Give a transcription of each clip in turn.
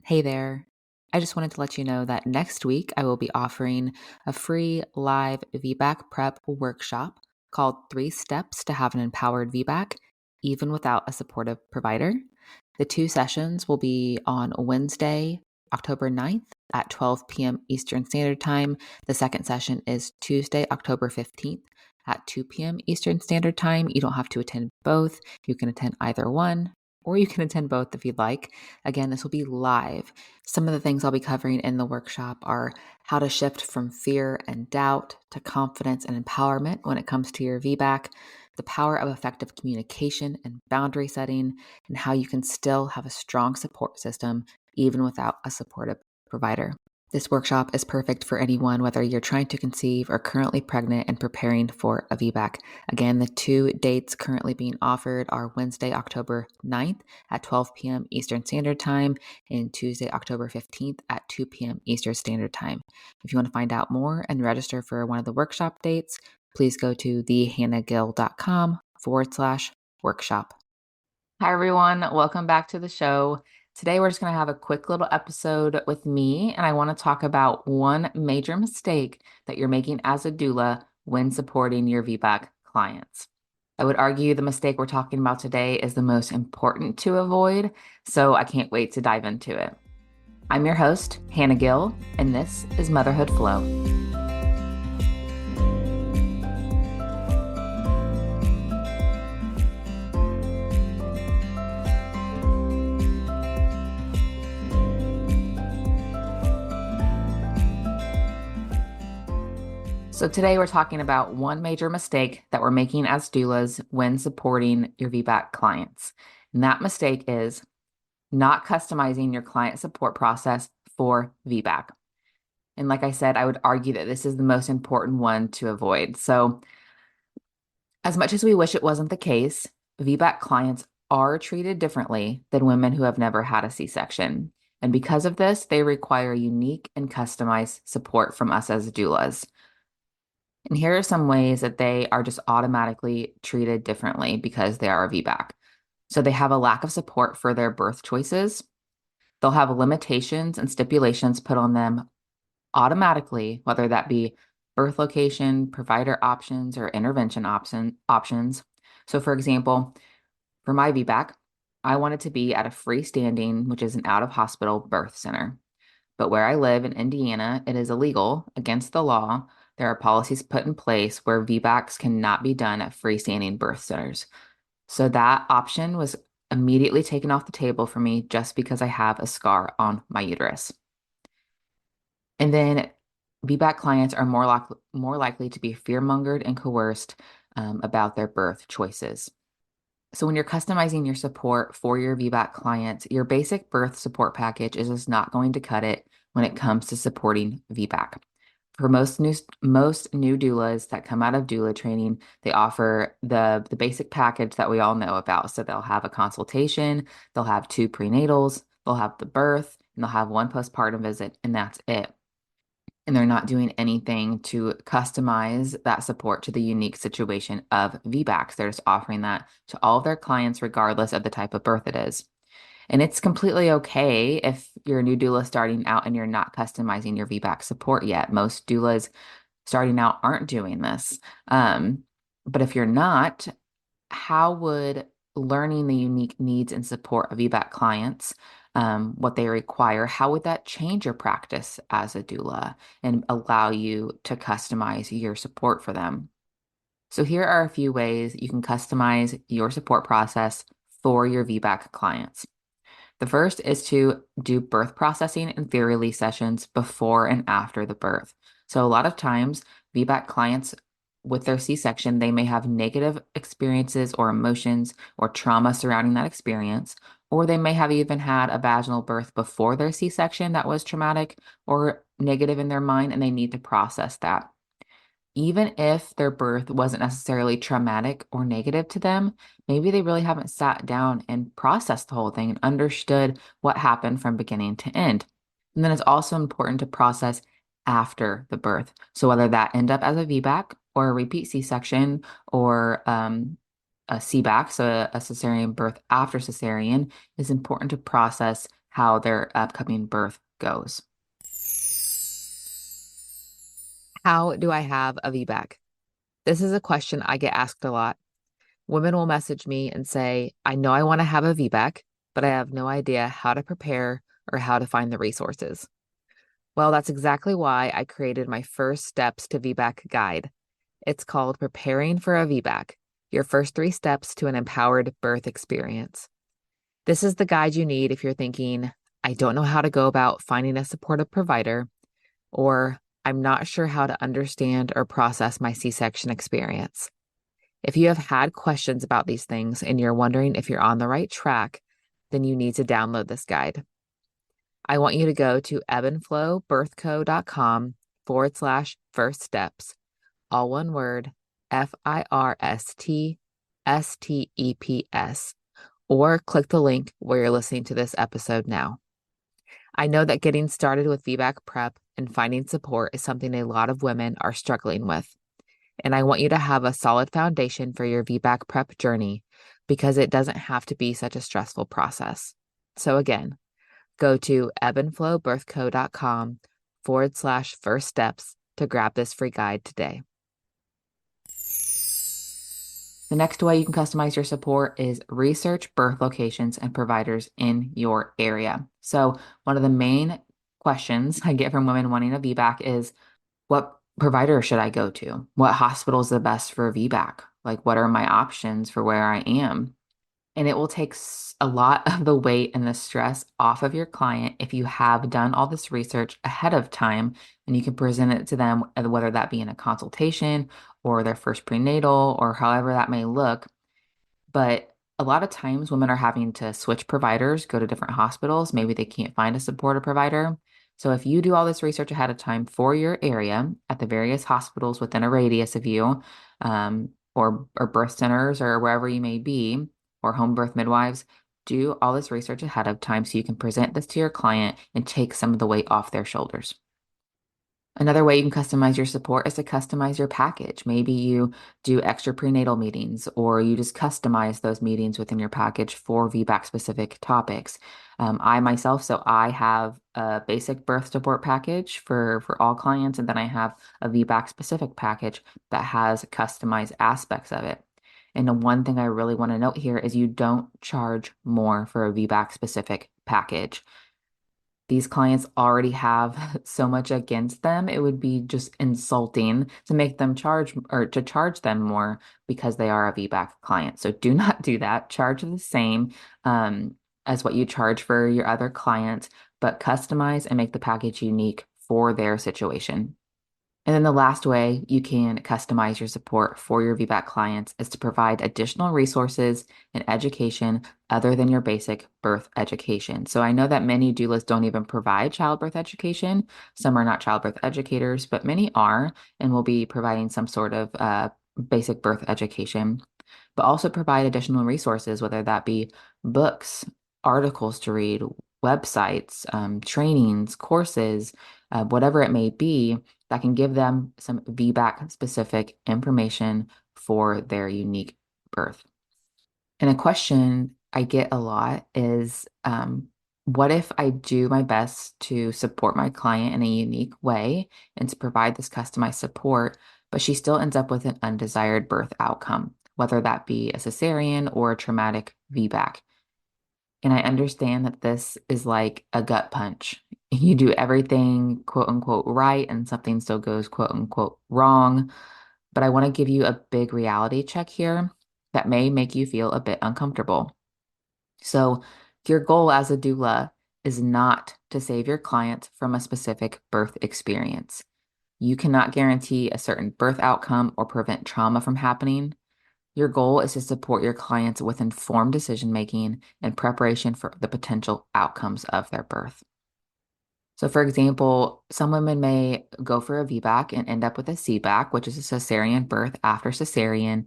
Hey there. I just wanted to let you know that next week I will be offering a free live VBAC prep workshop called Three Steps to Have an Empowered VBAC, even without a supportive provider. The two sessions will be on Wednesday, October 9th at 12 p.m. Eastern Standard Time. The second session is Tuesday, October 15th at 2 p.m. Eastern Standard Time. You don't have to attend both. You can attend either one, or you can attend both if you'd like. Again, this will be live. Some of the things I'll be covering in the workshop are how to shift from fear and doubt to confidence and empowerment when it comes to your VBAC, the power of effective communication and boundary setting, and how you can still have a strong support system even without a supportive provider. This workshop is perfect for anyone, whether you're trying to conceive or currently pregnant and preparing for a VBAC. Again, the two dates currently being offered are Wednesday, October 9th at 12 p.m. Eastern Standard Time and Tuesday, October 15th at 2 p.m. Eastern Standard Time. If you want to find out more and register for one of the workshop dates, please go to thehannahgill.com/workshop. Hi, everyone. Welcome back to the show. Today, we're just going to have a quick little episode with me, and I want to talk about one major mistake that you're making as a doula when supporting your VBAC clients. I would argue the mistake we're talking about today is the most important to avoid, so I can't wait to dive into it. I'm your host, Hannah Gill, and this is Motherhood Flow. So today we're talking about one major mistake that we're making as doulas when supporting your VBAC clients. And that mistake is not customizing your client support process for VBAC. And like I said, I would argue that this is the most important one to avoid. So as much as we wish it wasn't the case, VBAC clients are treated differently than women who have never had a C-section. And because of this, they require unique and customized support from us as doulas. And here are some ways that they are just automatically treated differently because they are a VBAC. So they have a lack of support for their birth choices. They'll have limitations and stipulations put on them automatically, whether that be birth location, provider options, or intervention options. So for example, for my VBAC, I wanted to be at a freestanding, which is an out-of-hospital birth center. But where I live in Indiana, it is illegal against the law. There are policies put in place where VBACs cannot be done at freestanding birth centers. So that option was immediately taken off the table for me just because I have a scar on my uterus. And then VBAC clients are more likely to be fear-mongered and coerced about their birth choices. So when you're customizing your support for your VBAC clients, your basic birth support package is just not going to cut it when it comes to supporting VBAC. For most new doulas that come out of doula training, they offer the basic package that we all know about. So they'll have a consultation, they'll have 2 prenatals, they'll have the birth, and they'll have 1 postpartum visit, and that's it. And they're not doing anything to customize that support to the unique situation of VBACs. They're just offering that to all of their clients, regardless of the type of birth it is. And it's completely okay if you're a new doula starting out and you're not customizing your VBAC support yet. Most doulas starting out aren't doing this. But if you're not, how would learning the unique needs and support of VBAC clients, what they require, how would that change your practice as a doula and allow you to customize your support for them? So here are a few ways you can customize your support process for your VBAC clients. The first is to do birth processing and fear release sessions before and after the birth. So a lot of times, VBAC clients with their C-section, they may have negative experiences or emotions or trauma surrounding that experience, or they may have even had a vaginal birth before their C-section that was traumatic or negative in their mind, and they need to process that. Even if their birth wasn't necessarily traumatic or negative to them, maybe they really haven't sat down and processed the whole thing and understood what happened from beginning to end. And then it's also important to process after the birth. So whether that end up as a VBAC or a repeat C-section or a CBAC, so a cesarean birth after cesarean, is important to process how their upcoming birth goes. How do I have a VBAC? This is a question I get asked a lot. Women will message me and say, I know I want to have a VBAC, but I have no idea how to prepare or how to find the resources. Well, that's exactly why I created my first steps to VBAC guide. It's called Preparing for a VBAC, your first 3 steps to an empowered birth experience. This is the guide you need if you're thinking, I don't know how to go about finding a supportive provider, or I'm not sure how to understand or process my C-section experience. If you have had questions about these things and you're wondering if you're on the right track, then you need to download this guide. I want you to go to ebbandflowbirthco.com/first steps, all one word, FIRSTSTEPS, or click the link where you're listening to this episode now. I know that getting started with VBAC prep and finding support is something a lot of women are struggling with. And I want you to have a solid foundation for your VBAC prep journey because it doesn't have to be such a stressful process. So again, go to ebbandflowbirthco.com/first steps to grab this free guide today. The next way you can customize your support is research birth locations and providers in your area. So one of the main questions I get from women wanting a VBAC is, what provider should I go to? What hospital is the best for a VBAC? Like, what are my options for where I am? And it will take a lot of the weight and the stress off of your client if you have done all this research ahead of time and you can present it to them, whether that be in a consultation or their first prenatal or however that may look. But a lot of times women are having to switch providers, go to different hospitals. Maybe they can't find a supportive provider. So if you do all this research ahead of time for your area at the various hospitals within a radius of you, or birth centers or wherever you may be, or home birth midwives, do all this research ahead of time so you can present this to your client and take some of the weight off their shoulders. Another way you can customize your support is to customize your package. Maybe you do extra prenatal meetings, or you just customize those meetings within your package for VBAC specific topics. I myself, so I have a basic birth support package for all clients, and then I have a VBAC specific package that has customized aspects of it. And the one thing I really want to note here is you don't charge more for a VBAC specific package. These clients already have so much against them. It would be just insulting to make them charge or to charge them more because they are a VBAC client. So do not do that. Charge the same as what you charge for your other clients, but customize and make the package unique for their situation. And then the last way you can customize your support for your VBAC clients is to provide additional resources and education other than your basic birth education. So I know that many doulas don't even provide childbirth education. Some are not childbirth educators, but many are and will be providing some sort of basic birth education, but also provide additional resources, whether that be books, articles to read, websites, trainings, courses, whatever it may be, that can give them some VBAC specific information for their unique birth. And a question I get a lot is, what if I do my best to support my client in a unique way and to provide this customized support, but she still ends up with an undesired birth outcome, whether that be a cesarean or a traumatic VBAC? And I understand that this is like a gut punch. You do everything quote unquote right and something still goes quote unquote wrong. But I want to give you a big reality check here that may make you feel a bit uncomfortable. So, your goal as a doula is not to save your client from a specific birth experience. You cannot guarantee a certain birth outcome or prevent trauma from happening. Your goal is to support your clients with informed decision making and preparation for the potential outcomes of their birth. So, for example, some women may go for a VBAC and end up with a CBAC, which is a cesarean birth after cesarean,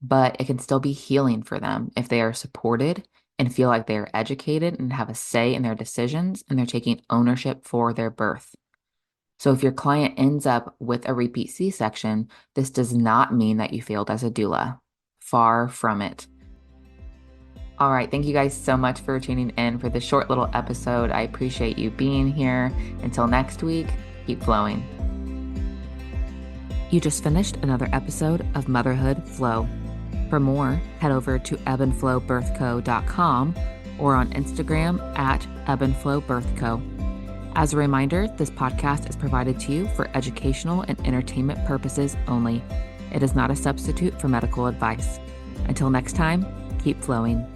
but it can still be healing for them if they are supported and feel like they are educated and have a say in their decisions and they're taking ownership for their birth. So if your client ends up with a repeat C-section, this does not mean that you failed as a doula. Far from it. All right. Thank you guys so much for tuning in for this short little episode. I appreciate you being here. Until next week, keep flowing. You just finished another episode of Motherhood Flow. For more, head over to ebbandflowbirthco.com or on Instagram at ebbandflowbirthco. As a reminder, this podcast is provided to you for educational and entertainment purposes only. It is not a substitute for medical advice. Until next time, keep flowing.